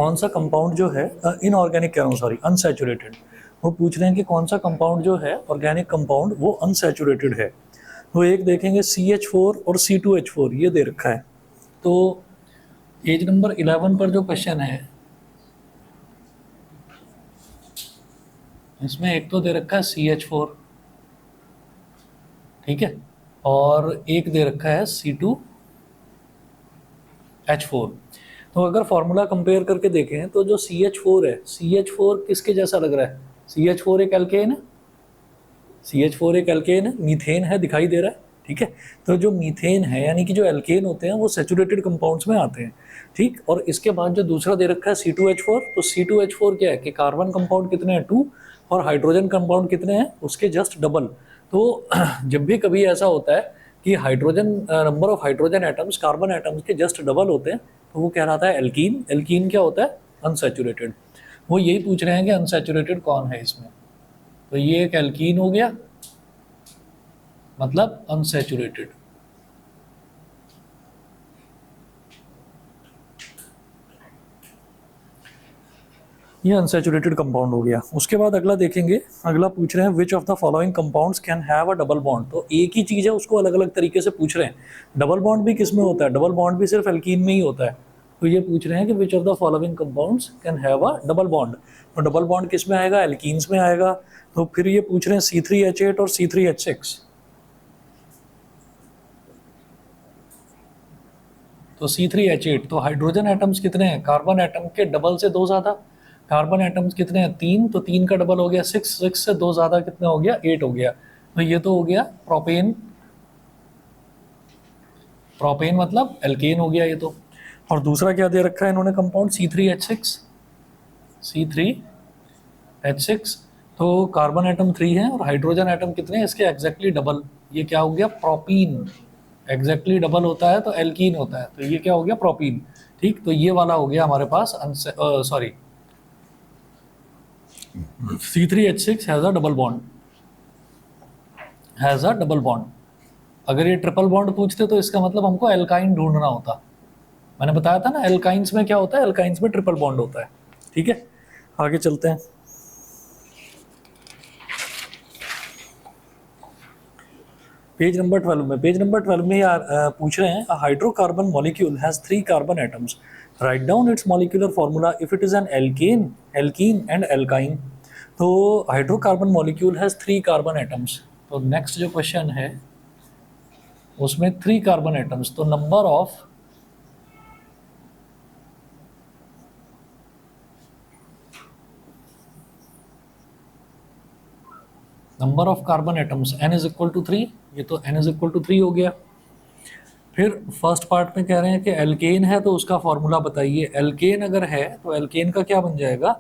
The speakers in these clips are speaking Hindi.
कौन सा कंपाउंड जो है इनऑर्गेनिक कह रहा हूँ सॉरी अनसैचुरेटेड, वो पूछ रहे हैं कि कौन सा कंपाउंड जो है ऑर्गेनिक कंपाउंड वो अनसैचुरेटेड है। तो एक देखेंगे CH4 और C2H4 ये दे रखा है। तो पेज नंबर 11 पर जो क्वेश्चन है इसमें एक तो दे रखा है CH4, ठीक है, और एक दे रखा है C2H4। तो अगर फॉर्मूला कंपेयर करके देखें तो जो CH4 है, CH4 किसके जैसा लग रहा है? CH4 एक एल्केन है, CH4 एक एल्केन है, मीथेन है दिखाई दे रहा है, ठीक है। तो जो मीथेन है यानी कि जो एल्केन होते हैं वो सैचुरेटेड कंपाउंड्स में आते हैं, ठीक। और इसके बाद जो दूसरा दे रखा है C2H4, तो C2H4 क्या है कि कार्बन कंपाउंड कितने हैं 2 और हाइड्रोजन कंपाउंड कितने हैं उसके जस्ट डबल। तो जब भी कभी ऐसा होता है कि hydrogen number of hydrogen atoms carbon atoms के जस्ट डबल होते हैं तो वो कहलाता है एल्कीन। एल्कीन क्या होता है? अनसैचुरेटेड। वो यही पूछ रहे हैं कि अनसैचुरेटेड कौन है इसमें। तो ये एक एल्कीन हो गया, मतलब अनसैचुरेटेड। ये अनसैचुरेटेड कंपाउंड हो गया। उसके बाद अगला देखेंगे, अगला पूछ रहे हैं which of the following compounds can have a double bond. तो एक ही चीज है उसको अलग अलग तरीके से पूछ रहे हैं। डबल बॉन्ड भी किस में होता है? डबल बॉन्ड भी सिर्फ एल्कीन में ही होता है। तो ये पूछ रहे हैं कि which of the following compounds can have a double bond. तो डबल बॉन्ड किस में आएगा? एल्कीन्स में आएगा। तो फिर ये पूछ रहे हैं C3H8 और C3H6। तो C3H8 तो हाइड्रोजन एटम्स कितने हैं? कार्बन एटम के डबल से दो ज्यादा। कार्बन एटम्स कितने हैं? 3, तो 3 का डबल हो गया 6, 6 से दो ज्यादा कितना हो गया? 8 हो गया। तो ये तो हो गया प्रोपेन। प्रोपेन मतलब एल्केन हो गया ये तो। और दूसरा क्या दे रखा है इन्होंने कंपाउंड? C3H6। C3H6 तो कार्बन एटम 3 है और हाइड्रोजन एटम कितने हैं इसके? Exactly double. ये क्या हो गया? प्रोपीन। एग्जैक्टली डबल होता है तो एल्कीन होता है, तो ये क्या हो गया? प्रोपीन, ठीक। तो ये वाला हो गया हमारे पास sorry C3H6 has a double bond, has a double bond. अगर ये ट्रिपल बॉन्ड पूछते तो इसका मतलब हमको एल्काइन ढूंढना होता। मैंने बताया था ना एल्काइंस में क्या होता है, एल्काइंस में ट्रिपल बॉन्ड होता है, ठीक है। आगे चलते हैं। पेज नंबर 12 में, पेज नंबर 12 में यार पूछ रहे हैं hydrocarbon molecule has 3 carbon atoms, right down its molecular formula if it is an alkane, alkene and alkyne. तो hydrocarbon molecule has 3 carbon atoms. तो नेक्स्ट जो क्वेश्चन है उसमें 3 कार्बन एटम्स, तो number of carbon atoms n is equal to 3। ये तो n इज इक्वल टू 3 हो गया। फिर फर्स्ट पार्ट में कह रहे हैं कि एल्केन है तो उसका फॉर्मूला बताइए। एल्केन अगर है तो एल्केन का क्या बन जाएगा?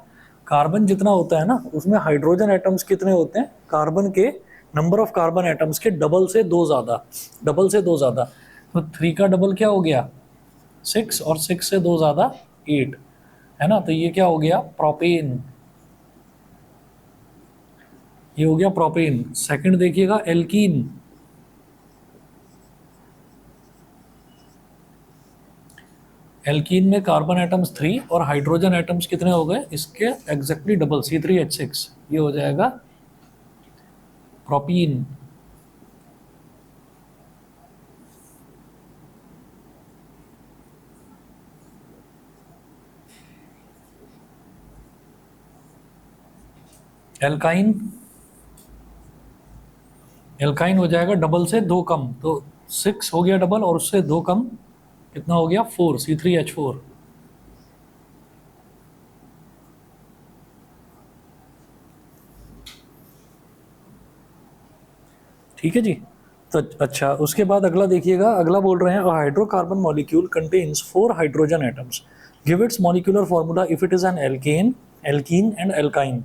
कार्बन जितना होता है ना उसमें हाइड्रोजन एटम्स कितने होते हैं? कार्बन के नंबर ऑफ कार्बन एटम्स के डबल से दो ज्यादा, डबल से दो ज्यादा। तो 3 का डबल क्या हो गया? 6, और 6 से दो ज्यादा 8, है ना। तो ये क्या हो गया? प्रोपेन। ये हो गया प्रोपेन। सेकंड देखिएगा एल्कीन। एल्कीन में कार्बन एटम्स 3 और हाइड्रोजन एटम्स कितने हो गए इसके? Exactly double, C3H6। ये हो जाएगा प्रोपीन। एल्काइन, एल्काइन हो जाएगा डबल से दो कम, तो 6 हो गया डबल और उससे दो कम कितना हो गया? 4, C3H4। ठीक है जी। तो अच्छा उसके बाद अगला देखिएगा, अगला बोल रहे हैं hydrocarbon molecule contains 4 hydrogen atoms, give its molecular formula if it is an alkane, alkene and alkyne.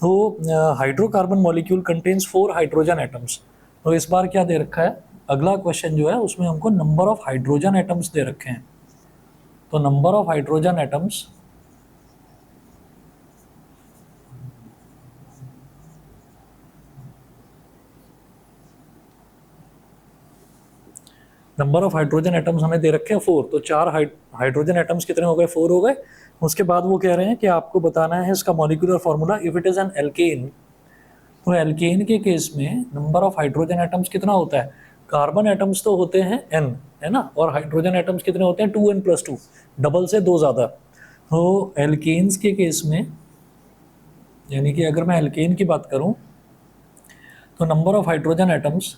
तो hydrocarbon molecule contains 4 hydrogen atoms. तो इस बार क्या दे रखा है? अगला क्वेश्चन जो है उसमें हमको number of hydrogen atoms they रखे हैं। तो number of hydrogen atoms, number of hydrogen atoms हमें दे रखे हैं 4। तो 4 हाइड्रोजन एटम्स कितने हो गए? 4 हो गए। उसके बाद वो कह रहे हैं कि आपको बताना है इसका molecular formula if it is an alkane. तो एल्केन के केस में नंबर ऑफ हाइड्रोजन एटम्स कितना होता है? कार्बन एटम्स तो होते हैं n, है ना, और हाइड्रोजन एटम्स कितने होते हैं? 2n+2, डबल से दो ज़्यादा। तो एल्केन्स के केस में, यानी कि अगर मैं एल्केन की बात करूं तो number of hydrogen atoms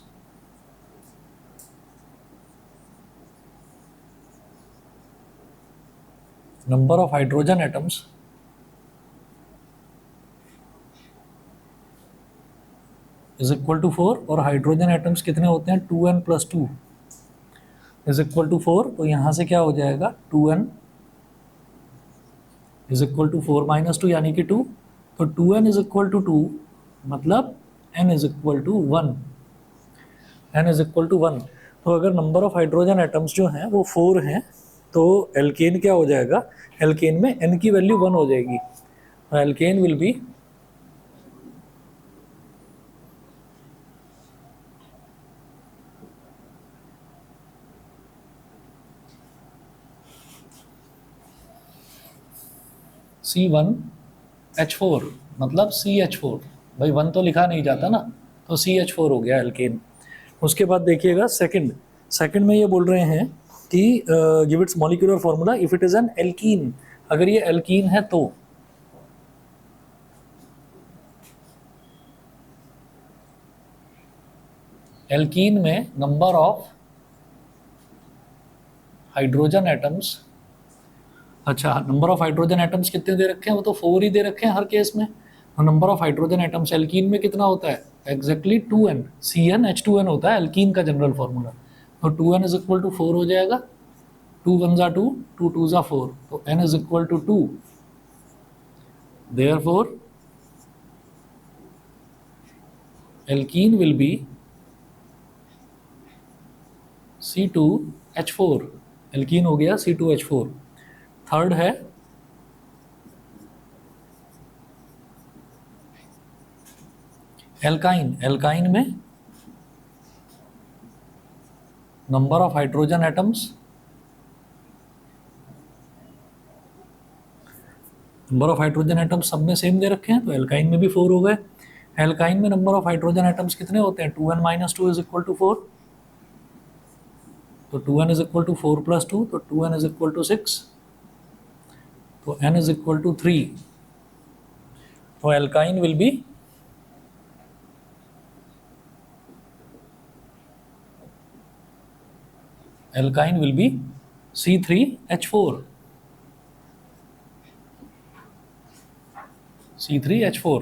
is equal to 4, और हाइड्रोजन एटम्स कितने होते हैं? 2n+2 is equal to 4। तो यहाँ से क्या हो जाएगा? 2n इज इक्वल टू 4 - 2 यानी कि 2। तो 2n इज इक्वल टू 2 मतलब n is equal to 1। n is equal to 1। तो अगर नंबर ऑफ हाइड्रोजन एटम्स जो हैं वो 4 हैं तो एल्केन क्या हो जाएगा? एल्केन में n की वैल्यू 1 हो जाएगी। एल्केन विल बी C1H4, मतलब CH4। भाई 1 तो लिखा नहीं जाता ना, तो CH4 हो गया एल्केन। उसके बाद देखिएगा सेकंड में ये बोल रहे हैं कि give its molecular formula if it is N alkene. अगर ये एल्कीन है तो एल्कीन में नंबर ऑफ हाइड्रोजन एटम्स, अच्छा नंबर ऑफ हाइड्रोजन एटम्स कितने दे रखे हैं? वो तो 4 ही दे रखे हैं हर केस में। और number of hydrogen atoms alkene में कितना होता है? एग्जैक्टली 2n, CnH2n होता है एल्कीन का जनरल फार्मूला। तो 2n इज इक्वल टू 4 हो जाएगा। 2 1 ज़ा 2, 2 2 ज़ा 4, तो n is equal to 2। Therefore alkene will be C2H4। Alkene हो गया C2H4। थर्ड है एल्काइन। एल्काइन में नंबर ऑफ हाइड्रोजन एटम्स, सब में सेम दे रखे हैं, तो एल्काइन में भी 4 हो गए। एल्काइन में नंबर ऑफ हाइड्रोजन एटम्स कितने होते हैं? 2n - 2 is equal to 4। तो 2n इज इक्वल टू 4 + 2, तो 2n इज इक्वल टू 6, तो n इज इक्वल टू 3। तो alkyne will be C3H4। C3H4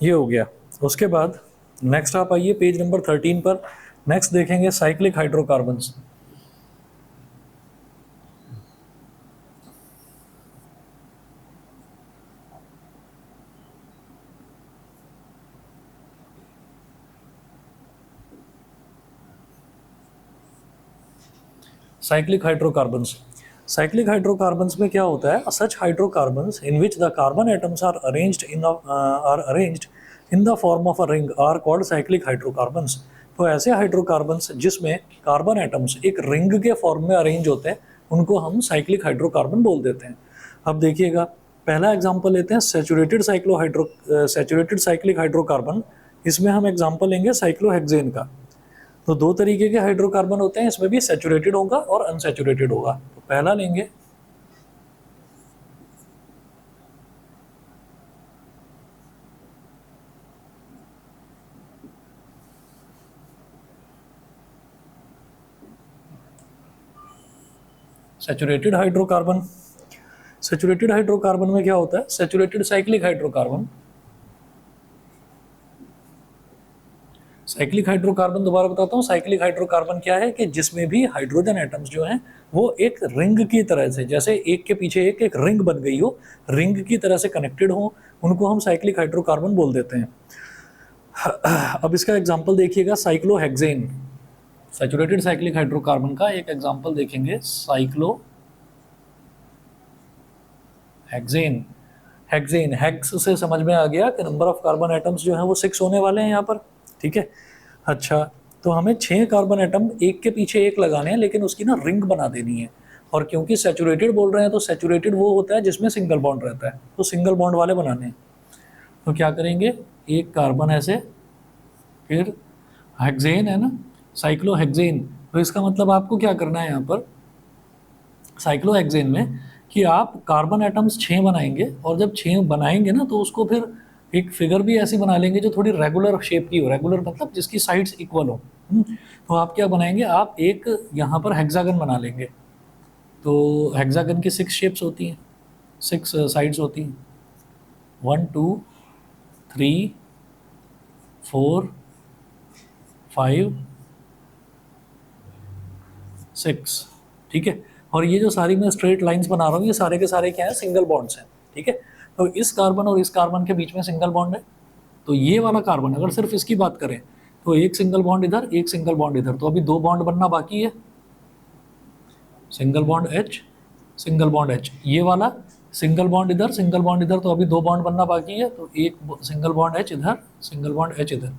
ये हो गया। उसके बाद नेक्स्ट आप आइए पेज नंबर 13 पर। नेक्स्ट देखेंगे साइक्लिक हाइड्रोकार्बन्स। साइक्लिक हाइड्रोकार्बन्स में क्या होता है? Such hydrocarbons in which the carbon atoms are arranged in the form of a ring are called cyclic hydrocarbons. तो ऐसे हाइड्रोकार्बन्स जिसमें कार्बन एटम्स एक रिंग के फॉर्म में अरेंज होते हैं उनको हम साइक्लिक हाइड्रोकार्बन बोल देते हैं। अब देखिएगा पहला एग्जांपल लेते हैं सैचुरेटेड साइक्लिक हाइड्रोकार्बन। इसमें हम एग्जांपल लेंगे साइक्लोहेक्सेन का। तो दो तरीके के हाइड्रोकार्बन होते हैं, इसमें भी सैचुरेटेड होगा और अनसैचुरेटेड होगा। तो पहला लेंगे सैचुरेटेड हाइड्रोकार्बन। सैचुरेटेड हाइड्रोकार्बन में क्या होता है? Saturated cyclic hydrocarbon. Cyclic hydrocarbon दोबारा बताता हूँ, साइक्लिक हाइड्रोकार्बन क्या है कि जिसमें भी हाइड्रोजन एटम्स जो हैं वो एक रिंग की तरह से, जैसे एक के पीछे एक एक रिंग बन गई हो, रिंग की तरह से कनेक्टेड हो, उनको हम साइक्लिक हाइड्रोकार्बन बोल देते हैं। अब इसका एग्जांपल देखिएगा साइक्लोहेक्सेन। सैचुरेटेड साइक्लिक हाइड्रोकार्बन का एक एग्जांपल देखेंगे साइक्लोहेक्सेन। हेक्स से समझ में आ गया कि नंबर ऑफ कार्बन एटम्स जो हैं वो 6 होने वाले हैं यहाँ पर, ठीक है। अच्छा, तो हमें 6 कार्बन एटम एक के पीछे एक लगाने हैं, लेकिन उसकी ना रिंग बना देनी है। और क्योंकि सैचुरेटेड बोल रहे हैं तो सैचुरेटेड वो होता है जिसमें सिंगल बॉन्ड रहता है, तो सिंगल बॉन्ड वाले बनाने हैं। तो क्या करेंगे, एक कार्बन ऐसे, फिर हेक्सेन है ना, साइक्लोहेक्सेन। तो इसका मतलब आपको क्या करना है यहाँ पर साइक्लोहेक्सेन में कि आप कार्बन एटम्स 6 बनाएंगे, और जब 6 बनाएंगे ना तो उसको फिर एक फिगर भी ऐसी बना लेंगे जो थोड़ी रेगुलर शेप की हो, रेगुलर मतलब जिसकी साइड्स इक्वल हो। तो आप क्या बनाएंगे, आप एक यहाँ पर हेक्सागन बना लेंगे। तो हेक्सागन की 6 शेप्स होती हैं, 6 साइड्स होती हैं, 1 2 3 4 5 6, ठीक है। और ये जो सारी मैं स्ट्रेट लाइंस बना रहा हूँ ये सारे के सारे क्या है, सिंगल बॉन्ड्स हैं, ठीक है। तो इस कार्बन और इस कार्बन के बीच में सिंगल बॉन्ड है। तो ये वाला कार्बन अगर सिर्फ इसकी बात करें तो एक सिंगल बॉन्ड इधर, एक सिंगल बॉन्ड इधर, तो अभी 2 बॉन्ड बनना बाकी है, single bond H, single bond H। ये वाला सिंगल बॉन्ड इधर, सिंगल बॉन्ड इधर, तो अभी 2 बॉन्ड बनना बाकी है, तो एक सिंगल बॉन्ड H इधर, सिंगल बॉन्ड H इधर।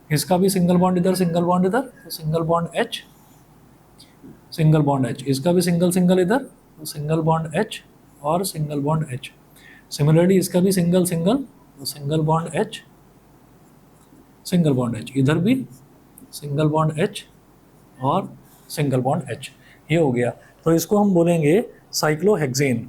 इसका भी सिंगल बॉन्ड इधर, सिंगल बॉन्ड इधर, तो single bond H, single bond H। इसका भी सिंगल सिंगल इधर, तो सिंगल बॉन्ड H और सिंगल बॉन्ड H। सिमिलरली इसका भी सिंगल सिंगल, तो single bond H, single bond H। इधर भी सिंगल बॉन्ड H और सिंगल बॉन्ड H। ये हो गया। तो इसको हम बोलेंगे साइक्लोहेक्सेन,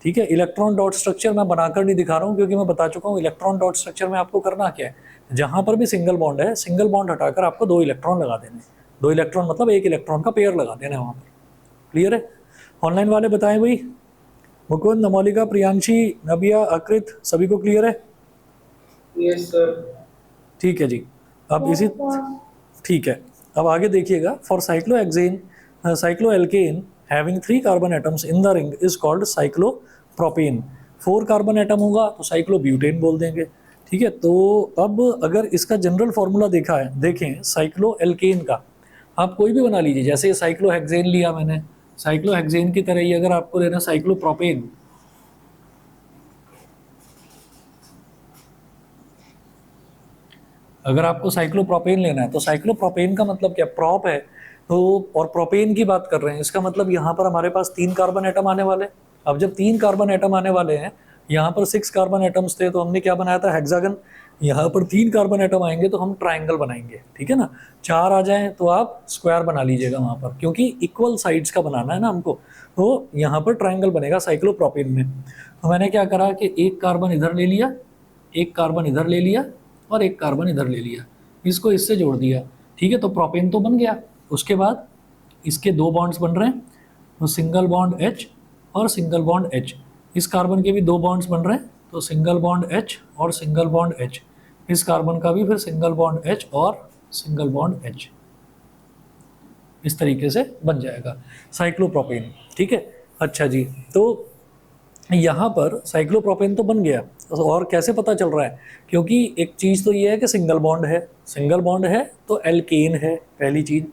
ठीक है। इलेक्ट्रॉन डॉट स्ट्रक्चर मैं बनाकर नहीं दिखा रहा हूँ क्योंकि मैं बता चुका हूँ इलेक्ट्रॉन डॉट स्ट्रक्चर में आपको करना क्या है, जहाँ पर भी सिंगल बॉन्ड है, सिंगल बॉन्ड हटाकर आपको 2 इलेक्ट्रॉन लगा देने। 2 इलेक्ट्रॉन मतलब 1 इलेक्ट्रॉन का पेयर लगा देना है वहाँ पर। क्लियर है? ऑनलाइन वाले बताएं भाई, मुकुंद, नमोलिका, प्रियांशी, नबिया, अकृत, सभी को क्लियर है? Yes sir. ठीक है जी। अब इसी, ठीक है, अब आगे देखिएगा। For cyclohexane, cycloalkane having 3 carbon atoms in the ring is called cyclopropane. 4 carbon atom होगा तो साइक्लोब्यूटेन बोल देंगे, ठीक है। तो अब अगर इसका जनरल फॉर्मूला देखा है, देखें साइक्लोएल्केन का, आप कोई भी बना लीजिए, जैसे साइक्लोहेक्सेन लिया मैंने, साइक्लोहेक्सेन की तरह ही अगर आपको लेना साइक्लोप्रोपेन, अगर आपको साइक्लोप्रोपेन लेना है तो साइक्लोप्रोपेन का मतलब क्या, प्रॉप है तो, और प्रोपेन की बात कर रहे हैं, इसका मतलब यहाँ पर हमारे पास 3 कार्बन एटम आने वाले। अब जब 3 कार्बन एटम आने वाले हैं, यहाँ पर 6 कार्बन एटम्स थे तो हमने क्या बनाया था, हेक्सागन। यहाँ पर 3 कार्बन एटम आएंगे तो हम ट्राइंगल बनाएंगे, ठीक है ना। 4 आ जाएं तो आप स्क्वायर बना लीजिएगा वहाँ पर, क्योंकि इक्वल साइड्स का बनाना है ना हमको, तो यहाँ पर ट्राइंगल बनेगा साइक्लोप्रोपेन में। तो मैंने क्या करा कि एक कार्बन इधर ले लिया, एक कार्बन इधर ले लिया और एक कार्बन इधर ले लिया, इसको इससे जोड़ दिया, ठीक है। तो प्रोपेन तो बन गया। उसके बाद इसके 2 बॉन्ड्स बन रहे हैं, तो सिंगल बॉन्ड H और सिंगल बॉन्ड H। इस कार्बन के भी 2 बॉन्ड्स बन रहे हैं, तो सिंगल बॉन्ड H और सिंगल बॉन्ड H। इस कार्बन का भी फिर सिंगल बॉन्ड H और सिंगल बॉन्ड H। इस तरीके से बन जाएगा साइक्लोप्रोपेन, ठीक है। अच्छा जी, तो यहाँ पर साइक्लोप्रोपेन तो बन गया, और कैसे पता चल रहा है, क्योंकि एक चीज़ तो ये है कि सिंगल बॉन्ड है, सिंगल बॉन्ड है तो एल्केन है पहली चीज़।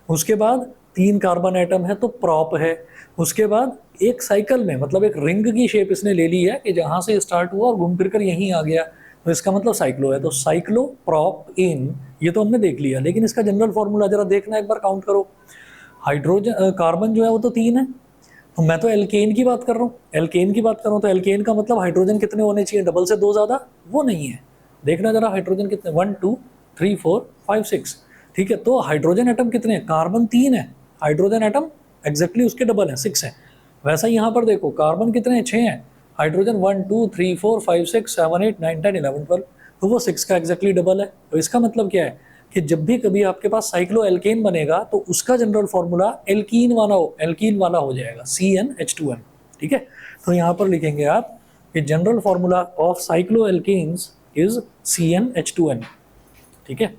उसके बाद 3 कार्बन एटम है तो प्रॉप है। उसके बाद एक साइकिल में, मतलब एक रिंग की शेप इसने ले ली है कि जहाँ से स्टार्ट हुआ और घूम फिर कर यहीं आ गया, तो इसका मतलब साइक्लो है। तो साइक्लो प्रॉप इन, ये तो हमने देख लिया, लेकिन इसका जनरल फॉर्मूला जरा देखना, एक बार काउंट करो। हाइड्रोजन कार्बन जो है वो तो 3 है, तो मैं तो एल्केन की बात कर रहा हूँ, एल्केन की बात कर रहा हूँ, तो एल्केन का मतलब हाइड्रोजन कितने होने चाहिए, डबल से 2 ज़्यादा, वो नहीं है। देखना जरा हाइड्रोजन कितने, 1 2 3 4 5 6, ठीक है। तो हाइड्रोजन एटम कितने हैं, कार्बन 3 है, हाइड्रोजन एटम एग्जैक्टली उसके डबल है, 6 है। वैसा यहाँ पर देखो कार्बन कितने हैं, 6 हैं, हाइड्रोजन 1 2 3 4 5 6 7 8 9 10 11 12, तो वो 6 का एग्जैक्टली डबल है। तो इसका मतलब क्या है कि जब भी कभी आपके पास साइक्लो एल्केन बनेगा तो उसका जनरल फॉर्मूला एल्कीन वाला हो जाएगा, CnH2n, ठीक है। तो यहाँ पर लिखेंगे आप कि general formula of cycloalkanes is CnH2n, ठीक है।